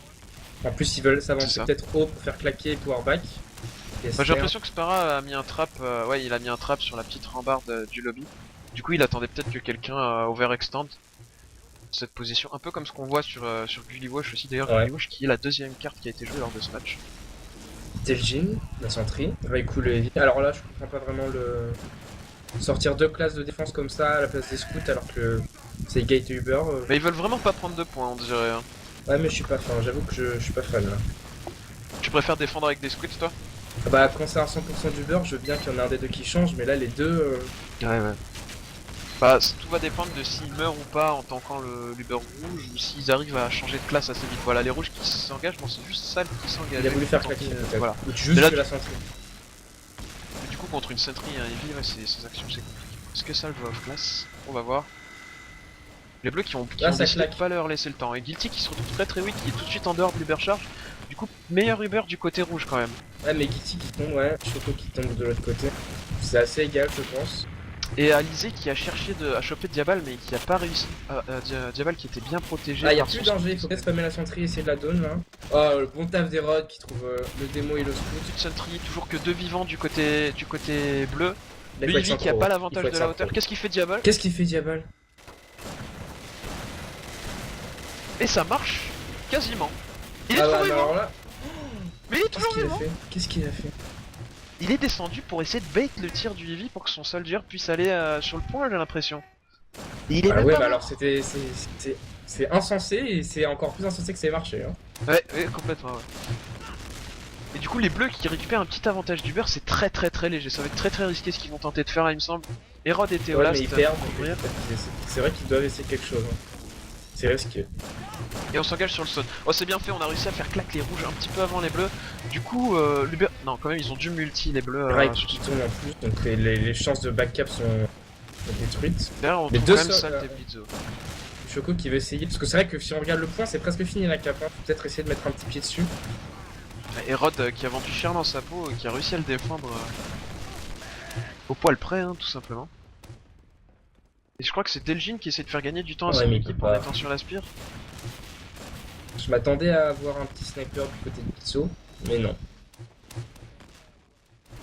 Speaker 2: En plus, ils veulent
Speaker 1: c'est
Speaker 2: s'avancer
Speaker 1: ça.
Speaker 2: peut-être haut pour faire claquer power back.
Speaker 1: Bah, j'ai l'impression que Spara a mis un trap, ouais, il a mis un trap sur la petite rambarde du lobby. Du coup, il attendait peut-être que quelqu'un overextend cette position, un peu comme ce qu'on voit sur Gully Wash aussi. D'ailleurs,
Speaker 2: Ouais.
Speaker 1: Gully Wash qui est la deuxième carte qui a été jouée lors de ce match.
Speaker 2: Teljin, la sentry, Raikou le heavy. Alors là, je comprends pas vraiment le. Sortir deux classes de défense comme ça à la place des scouts alors que c'est Gate et Uber.
Speaker 1: Mais ils veulent vraiment pas prendre de points, on dirait. Hein.
Speaker 2: Ouais, mais je suis pas fan, j'avoue que je suis pas fan là.
Speaker 1: Tu préfères défendre avec des squids, toi?
Speaker 2: Ah bah, quand c'est à 100% d'Uber, je veux bien qu'il y en ait un des deux qui change, mais là, les deux.
Speaker 1: Ouais. Bah, tout va dépendre de s'ils meurent ou pas en tankant l'Uber rouge ou s'ils arrivent à changer de classe assez vite. Voilà, les rouges qui s'engagent, bon, c'est juste Sal qui s'engage.
Speaker 2: Il a voulu faire
Speaker 1: Tant
Speaker 2: claquer
Speaker 1: pis,
Speaker 2: peut-être.
Speaker 1: voilà.
Speaker 2: Ou tu joues
Speaker 1: Mais là,
Speaker 2: sur la sentry.
Speaker 1: Du coup, contre une Sentry et un Heavy, ouais, ces actions c'est compliqué. Est-ce que Sal va off class? On va voir. Les bleus qui ont
Speaker 2: Là, ça
Speaker 1: décidé de
Speaker 2: claque.
Speaker 1: pas leur laisser le temps. Et Guilty qui se retrouve très weak, qui est tout de suite en dehors de l'Uber charge. Du coup, meilleur Uber du côté rouge quand même.
Speaker 2: Ouais, mais Gitty qui tombe, ouais. Choco qui tombe de l'autre côté. C'est assez égal, je pense.
Speaker 1: Et Alizé qui a cherché à choper Diabal mais qui a pas réussi. Diabal qui était bien protégé.
Speaker 2: Ah, y'a
Speaker 1: par
Speaker 2: plus
Speaker 1: son
Speaker 2: danger, il faut peut-être spammer la sentry et essayer de la down là. Oh, le bon taf des rods qui trouve le démo et le scout.
Speaker 1: Petite Sentry, toujours que deux vivants du côté bleu.
Speaker 2: Là,
Speaker 1: Le
Speaker 2: il faut être
Speaker 1: Heavy qui a
Speaker 2: synchro.
Speaker 1: pas
Speaker 2: Il
Speaker 1: l'avantage
Speaker 2: faut être
Speaker 1: de la hauteur.
Speaker 2: synchro.
Speaker 1: Qu'est-ce qu'il fait Diabal?
Speaker 2: Qu'est-ce qu'il fait Diabal?
Speaker 1: Et ça marche quasiment. Il est
Speaker 2: Ah
Speaker 1: toujours
Speaker 2: bah,
Speaker 1: vivant.
Speaker 2: alors là,
Speaker 1: Mais il est
Speaker 2: qu'est-ce
Speaker 1: toujours
Speaker 2: qu'il a
Speaker 1: vivant.
Speaker 2: fait? Qu'est-ce qu'il a fait?
Speaker 1: Il est descendu pour essayer de bait le tir du Heavy pour que son soldier puisse aller sur le point, j'ai l'impression. Et il est
Speaker 2: Ah
Speaker 1: même
Speaker 2: ouais,
Speaker 1: pas
Speaker 2: bah
Speaker 1: mort.
Speaker 2: alors c'est insensé et c'est encore plus insensé que ça ait marché. Hein.
Speaker 1: Ouais, complètement, ouais. Et du coup, les bleus qui récupèrent un petit avantage du beurre, c'est très léger. Ça va être très risqué ce qu'ils vont tenter de faire là, il me semble. Hérode était au
Speaker 2: Ouais,
Speaker 1: last.
Speaker 2: mais ils perdent.
Speaker 1: pour ouvrir.
Speaker 2: C'est vrai qu'ils doivent essayer quelque chose. Hein. C'est risqué.
Speaker 1: Et on s'engage sur le saut. Oh, c'est bien fait, on a réussi à faire claque les rouges un petit peu avant les bleus. Du coup, l'Uber. Non, quand même, ils ont du multi, les bleus.
Speaker 2: Raikou qui tombe en plus, donc les chances de backcap sont détruites.
Speaker 1: Derrière, on
Speaker 2: Les
Speaker 1: trouve
Speaker 2: deux
Speaker 1: quand même
Speaker 2: seuls,
Speaker 1: Salt et Blitzo.
Speaker 2: Choco qui veut essayer, parce que c'est vrai que si on regarde le point, c'est presque fini la cap. Hein. Faut peut-être essayer de mettre un petit pied dessus.
Speaker 1: Hérode qui a vendu cher dans sa peau et qui a réussi à le défendre au poil près, hein, tout simplement. Et je crois que c'est Delgin qui essaie de faire gagner du temps à
Speaker 2: Ouais,
Speaker 1: son
Speaker 2: mais il
Speaker 1: équipe
Speaker 2: peut
Speaker 1: en
Speaker 2: pas.
Speaker 1: étant sur la spire.
Speaker 2: Je m'attendais à avoir un petit sniper du côté de Pizzo, mais non.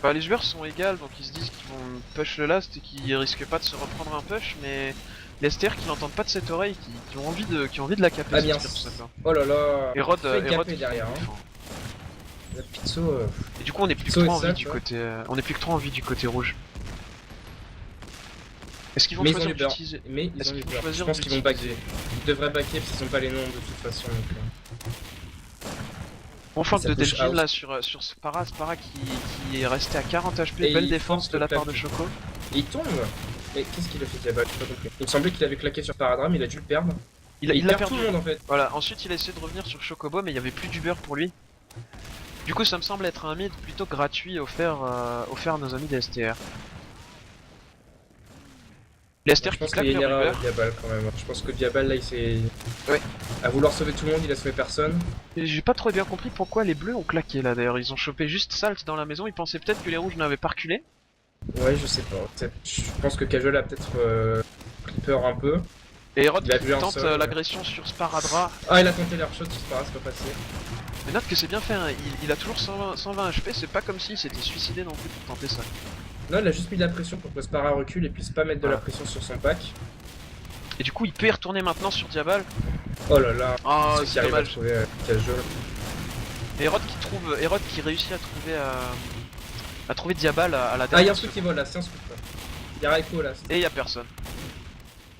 Speaker 1: Bah, les joueurs sont égales, donc ils se disent qu'ils vont push le last et qu'ils risquent pas de se reprendre un push, mais les STR qui n'entendent pas de cette oreille, qui ont envie de la caper.
Speaker 2: Ah
Speaker 1: cette
Speaker 2: bien.
Speaker 1: spire, tout simplement.
Speaker 2: Oh là là.
Speaker 1: Hérode,
Speaker 2: Fait
Speaker 1: Hérode
Speaker 2: gapper
Speaker 1: qui
Speaker 2: derrière. Hein.
Speaker 1: défend.
Speaker 2: La Pizzo.
Speaker 1: Et du coup, on est plus que
Speaker 2: Pizzo
Speaker 1: 3
Speaker 2: est
Speaker 1: en vie
Speaker 2: seul,
Speaker 1: du
Speaker 2: quoi.
Speaker 1: côté, on est plus que 3 en vie du côté rouge. Est-ce qu'ils vont
Speaker 2: Mais ils ont
Speaker 1: choisir
Speaker 2: du beurre.
Speaker 1: d'utiliser?
Speaker 2: Mais ils
Speaker 1: Est-ce
Speaker 2: ont du
Speaker 1: qu'ils vont
Speaker 2: beurre. Je
Speaker 1: choisir
Speaker 2: pense qu'ils vont backer.
Speaker 1: d'utiliser?
Speaker 2: Ils devraient backer parce qu'ils ont pas les noms de toute façon. Donc,
Speaker 1: Bon flank
Speaker 2: Ça
Speaker 1: de
Speaker 2: push
Speaker 1: Delgin
Speaker 2: out.
Speaker 1: là sur Spara qui est resté à 40 HP,
Speaker 2: Et
Speaker 1: belle
Speaker 2: il
Speaker 1: défense
Speaker 2: tente
Speaker 1: de
Speaker 2: le
Speaker 1: la part de
Speaker 2: claque.
Speaker 1: Choco.
Speaker 2: Et il tombe. Mais qu'est-ce qu'il a fait Diabal? J'ai pas compris. Il me semblait qu'il avait claqué sur Paradram, il a dû le perdre.
Speaker 1: Il
Speaker 2: Et il
Speaker 1: l'a
Speaker 2: perd
Speaker 1: perdu.
Speaker 2: tout le monde en fait.
Speaker 1: Voilà, ensuite il a essayé de revenir sur Chocobo mais il y avait plus d'Uber pour lui. Du coup ça me semble être un mid plutôt gratuit offert à nos amis des STR. Les STR
Speaker 2: Je
Speaker 1: qui
Speaker 2: pense
Speaker 1: claquent
Speaker 2: qu'il y a une
Speaker 1: leur
Speaker 2: erreur
Speaker 1: Uber.
Speaker 2: de Diabal quand même. Je pense que Diabal là il s'est.
Speaker 1: Ouais.
Speaker 2: À vouloir sauver tout le monde, il a sauvé personne.
Speaker 1: Et j'ai pas trop bien compris pourquoi les bleus ont claqué là d'ailleurs. Ils ont chopé juste Salt dans la maison, ils pensaient peut-être que les rouges n'avaient pas reculé.
Speaker 2: Ouais, je sais pas. Je pense que Casual a peut-être pris peur un peu.
Speaker 1: Et Hérode
Speaker 2: Il a
Speaker 1: qui
Speaker 2: vu un
Speaker 1: tente
Speaker 2: seul,
Speaker 1: l'agression sur Sparadra.
Speaker 2: Ah, il a tenté l'air shot, c'est pas passé.
Speaker 1: Mais note que c'est bien fait, hein. Il a toujours 120 HP, c'est pas comme s'il s'était suicidé non plus pour tenter ça.
Speaker 2: Non, il a juste mis de la pression pour que Spara recule et puisse pas mettre de la pression sur son pack.
Speaker 1: Et du coup il peut y retourner maintenant sur Diabal.
Speaker 2: Oh là là,
Speaker 1: Oh
Speaker 2: ceux qui
Speaker 1: c'est
Speaker 2: arrivent à
Speaker 1: dommage.
Speaker 2: trouver Casual.
Speaker 1: Et Hérode qui réussit à trouver Diabal à la
Speaker 2: Ah, il y a
Speaker 1: dernière
Speaker 2: un truc qui vole là, c'est un scoop là. Il y a Raikou là.
Speaker 1: Et y a personne.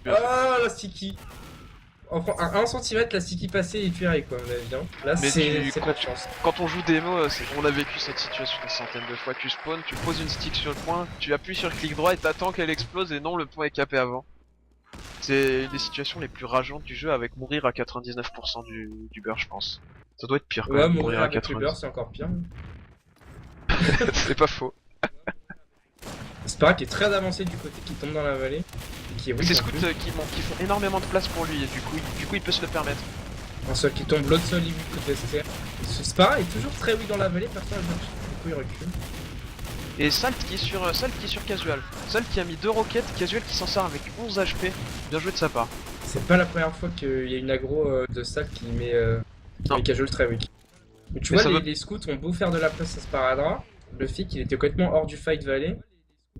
Speaker 2: Ah, la sticky. À 1 cm, la sticky passée et tuerait quoi, à mon avis. Hein. Là,
Speaker 1: Mais
Speaker 2: c'est pas de chance.
Speaker 1: Quand on joue démo, on a vécu cette situation des centaines de fois. Tu spawns, tu poses une stick sur le point, tu appuies sur le clic droit et t'attends qu'elle explose et non, le point est capé avant. C'est une des situations les plus rageantes du jeu avec mourir à 99% du beurre, je pense. Ça doit être pire quand
Speaker 2: Ouais,
Speaker 1: même,
Speaker 2: mourir avec le
Speaker 1: 90.
Speaker 2: beurre, c'est encore pire.
Speaker 1: C'est pas faux.
Speaker 2: Spara qui est très avancé du côté qui tombe dans la vallée. Et qui est
Speaker 1: C'est
Speaker 2: weak en
Speaker 1: Scout
Speaker 2: plus.
Speaker 1: qui font énormément de place pour lui et du coup il peut se le permettre.
Speaker 2: Un seul qui tombe, l'autre seul il weak côté STR. Spara est toujours très weak dans la vallée, personne ne cherche. Du coup il recule.
Speaker 1: Et Salt qui est sur Casual. Salt qui a mis 2 roquettes, Casual qui s'en sort avec 11 HP. Bien joué de sa part.
Speaker 2: C'est pas la première fois qu'il y a une aggro de Salt qui met Casual très weak. Mais tu
Speaker 1: Mais
Speaker 2: vois,
Speaker 1: ça
Speaker 2: les scouts ont beau faire de la place à Sparadra, le fait qu'il était complètement hors du fight valley,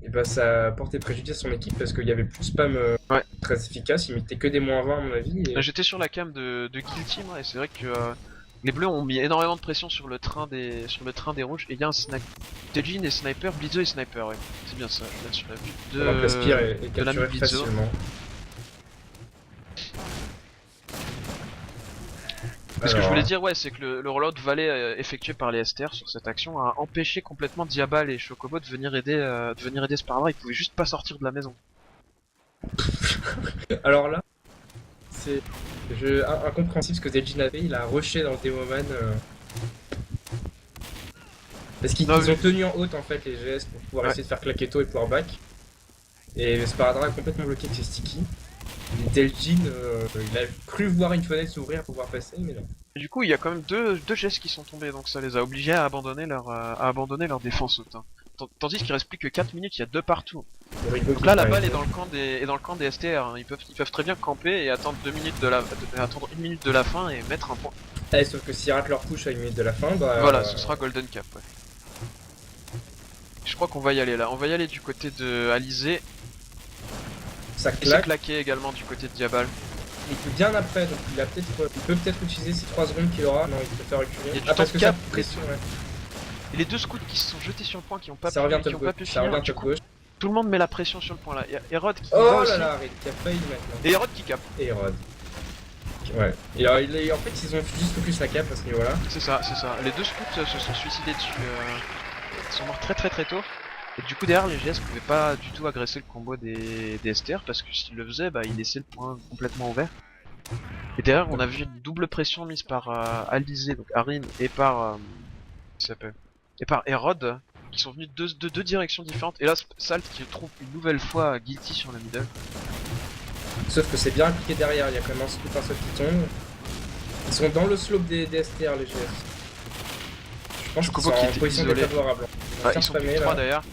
Speaker 2: et bah ça a porté préjudice à son équipe parce qu'il y avait plus de spam
Speaker 1: Ouais.
Speaker 2: très efficace, il mettait que des -20 à mon avis. Et...
Speaker 1: J'étais sur la cam de Guilty moi, et c'est vrai que les bleus ont mis énormément de pression sur le train des rouges, et il y a un sniper. Tejin et sniper, Blizzo et sniper, ouais. C'est bien ça, je vais sur la vue
Speaker 2: Donc la spire est
Speaker 1: de l'ami
Speaker 2: capturée
Speaker 1: Blizzo.
Speaker 2: facilement.
Speaker 1: Ce que je voulais dire, ouais, c'est que le reload valley effectué par les STR sur cette action a empêché complètement Diabal et Chocobo de venir aider Sparadra. Ils pouvaient juste pas sortir de la maison.
Speaker 2: Alors là, c'est incompréhensible ce que Deljin a fait, il a rushé dans le Demoman. Parce qu'ils ont tenu en haute en fait les GS pour pouvoir essayer de faire claquetto et pouvoir back. Et Sparadra a complètement bloqué avec ses sticky. Et Deljin, il a cru voir une fenêtre s'ouvrir pour pouvoir passer, mais non.
Speaker 1: Et du coup, il y a quand même deux gestes qui sont tombés, donc ça les a obligés à abandonner leur défense haute. Hein. Tandis qu'il reste plus que 4 minutes, il y a 2 partout. Donc là, la balle est dans le camp des STR. Hein. Ils peuvent très bien camper et attendre 2 minutes attendre 1 minute de la fin et mettre un point.
Speaker 2: Ah, sauf que s'ils ratent leur push à 1 minute de la fin, bah.
Speaker 1: Voilà, ce sera Golden Cap. Ouais. Je crois qu'on va y aller là. On va y aller du côté de Alizé.
Speaker 2: Ça
Speaker 1: claque. Et c'est claqué également du côté de Diabal.
Speaker 2: Il peut bien après, donc il peut peut-être utiliser ces 3 secondes qu'il aura. Non, il peut faire reculer.
Speaker 1: Il y a du temps de cap.
Speaker 2: Pression, ouais.
Speaker 1: Et les 2 scouts qui se sont jetés sur le point, qui ont pas pu
Speaker 2: ça revient
Speaker 1: du coup, tout le monde met la pression sur le point là. Il y a Erod qui
Speaker 2: va
Speaker 1: aussi.
Speaker 2: Oh là là, il a failli maintenant.
Speaker 1: Et Erod qui cap.
Speaker 2: Et Erod. Ouais. Et alors, en fait, ils ont juste focus la cap à ce niveau-là.
Speaker 1: C'est ça. Les 2 scouts se sont suicidés dessus. Ils sont morts très tôt. Et du coup derrière les GS pouvaient pas du tout agresser le combo des STR parce que s'ils le faisaient, bah ils laissaient le point complètement ouvert. Et derrière on a vu une double pression mise par Alizé, donc Arin, et par Erod, qui sont venus de deux directions différentes. Et là Salt qui trouve une nouvelle fois Guilty sur le middle.
Speaker 2: Sauf que c'est bien appliqué derrière, il y a quand même un seul qui tombe. Ils sont dans le slope des STR les GS. Je pense qu'ils sont en position défavorable.
Speaker 1: Ils sont plus 3 d'ailleurs.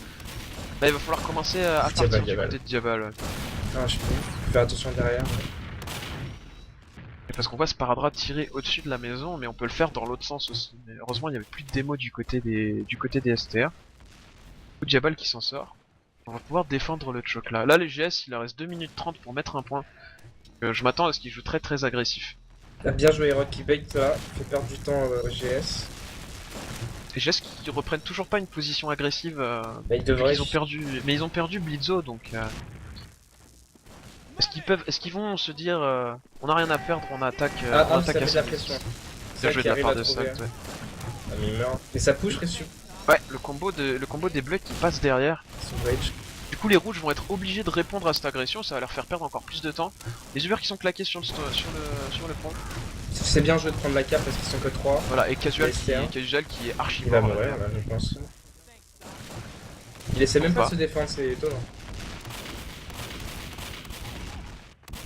Speaker 1: Là il va falloir commencer à partir du côté de Diabal. Ouais.
Speaker 2: Non, je peux faire attention derrière.
Speaker 1: Et parce qu'on voit Sparadra tirer au-dessus de la maison, mais on peut le faire dans l'autre sens aussi. Mais heureusement il y avait plus de démo du côté des STR. Diabal qui s'en sort. On va pouvoir défendre le choc là. Là les GS il leur reste 2 minutes 30 pour mettre un point. Je m'attends à ce qu'ils jouent très agressif.
Speaker 2: Bien joué Erod qui bait ça, fait perdre du temps aux GS.
Speaker 1: Les GS qui reprennent toujours pas une position agressive.
Speaker 2: Bah, ils
Speaker 1: ont perdu Blizzo donc. Est-ce qu'ils vont se dire on a rien à perdre, on attaque on attaque à
Speaker 2: la pression.
Speaker 1: C'est le jeu de la part de Salt. Ouais.
Speaker 2: Ah, mais il meurt. Et ça push reçu.
Speaker 1: Ouais, le combo des bleus qui passe derrière. Du coup les rouges vont être obligés de répondre à cette agression, ça va leur faire perdre encore plus de temps. Les Uber qui sont claqués sur le pont.
Speaker 2: C'est bien joué de prendre la cape parce qu'ils sont que 3.
Speaker 1: Voilà, et Casual qui est archi
Speaker 2: mort. Il va mourir là, je pense. Il essaie même pas de se défendre, c'est étonnant.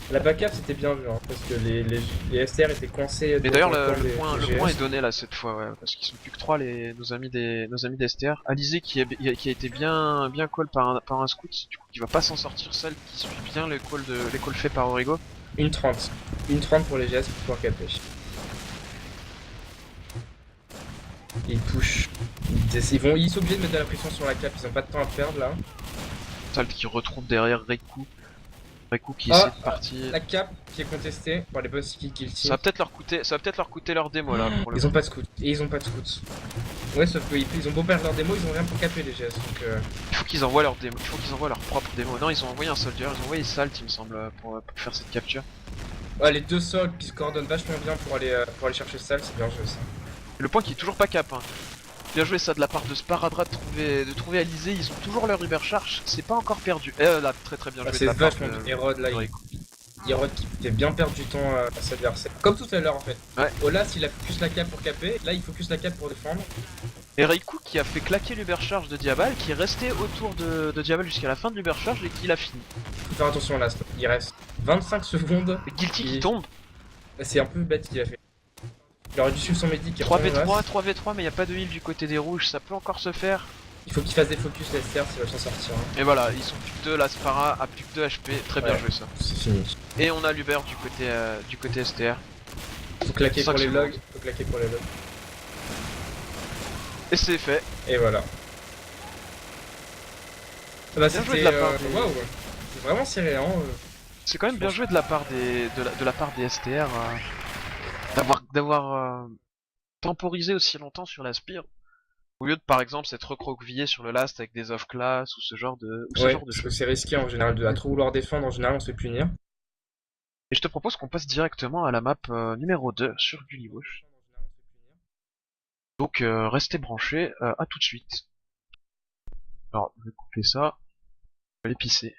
Speaker 2: La backup c'était bien vu hein, parce que les STR étaient coincés.
Speaker 1: Mais d'ailleurs le point est donné là cette fois, ouais, parce qu'ils sont plus que 3 nos amis des STR. Alizé qui a été bien call par un scout, du coup qui va pas s'en sortir seul, qui suit bien les calls faits par Origo.
Speaker 2: 1.30. 1.30 pour les GS pour pouvoir caper. Ils push. Ils sont obligés de mettre de la pression sur la cap, ils ont pas de temps à perdre là.
Speaker 1: Salt qui retrouve derrière Reku qui essaie de partir.
Speaker 2: La cap qui est contestée par les boss qui kill.
Speaker 1: Ça va peut-être leur coûter leur démo là.
Speaker 2: Ils ont pas de scout. Et ils ont pas de scout. Ouais, sauf qu'ils ont beau perdre leur démo, ils ont rien pour caper les GS donc.
Speaker 1: Il faut qu'ils envoient leur démo. Il faut qu'ils envoient leur propre démo. Non, ils ont envoyé un soldier, ils ont envoyé Salt il me semble pour faire cette capture.
Speaker 2: Ouais, les deux sols qui se coordonnent vachement bien pour aller chercher Salt, c'est bien joué ça.
Speaker 1: Et le point qui est toujours pas cap. Hein. Bien joué ça de la part de Sparadra de trouver Alizé, ils ont toujours leur Uber Charge, c'est pas encore perdu. Là très bien joué de la part de
Speaker 2: Erod là, Erod qui fait bien perdre du temps à ses adversaires. Comme tout à l'heure en fait.
Speaker 1: Ouais.
Speaker 2: Olas il a focus la cap pour caper, là il focus la cap pour défendre.
Speaker 1: Et Reiku qui a fait claquer l'Uber Charge de Diabal, qui est resté autour de Diabal jusqu'à la fin de l'Uber Charge et qui l'a fini.
Speaker 2: Faut faire attention là, il reste 25 secondes.
Speaker 1: Guilty qui tombe.
Speaker 2: C'est un peu bête ce qu'il a fait. Il aurait dû suivre son médic.
Speaker 1: 3v3, mais il n'y a pas de heal du côté des rouges, ça peut encore se faire.
Speaker 2: Il faut qu'il fasse des focus Lester s'il va s'en sortir. Hein.
Speaker 1: Et voilà, ils sont plus que 2, la Spara a plus que 2 HP, très bien
Speaker 2: Ouais.
Speaker 1: joué ça.
Speaker 2: C'est fini.
Speaker 1: Et on a l'Uber du côté STR.
Speaker 2: Faut claquer pour
Speaker 1: 5
Speaker 2: les
Speaker 1: secondes.
Speaker 2: logs. Faut claquer pour les logs.
Speaker 1: Et c'est fait.
Speaker 2: Et voilà. Ah bah
Speaker 1: Bien joué
Speaker 2: c'était...
Speaker 1: de la part des-
Speaker 2: Waouh. C'est vraiment serré, hein.
Speaker 1: C'est quand même bien joué de la part des STR d'avoir temporisé aussi longtemps sur la Spire. Au lieu de par exemple s'être recroquevillé sur le last avec des off-class ou ce genre de
Speaker 2: Ouais, parce que
Speaker 1: choses.
Speaker 2: c'est risqué en général à trop vouloir défendre, en général on se fait punir.
Speaker 1: Et je te propose qu'on passe directement à la map numéro 2 sur Gullywash. Donc restez branchés, à tout de suite. Alors, je vais couper ça, je vais aller pisser.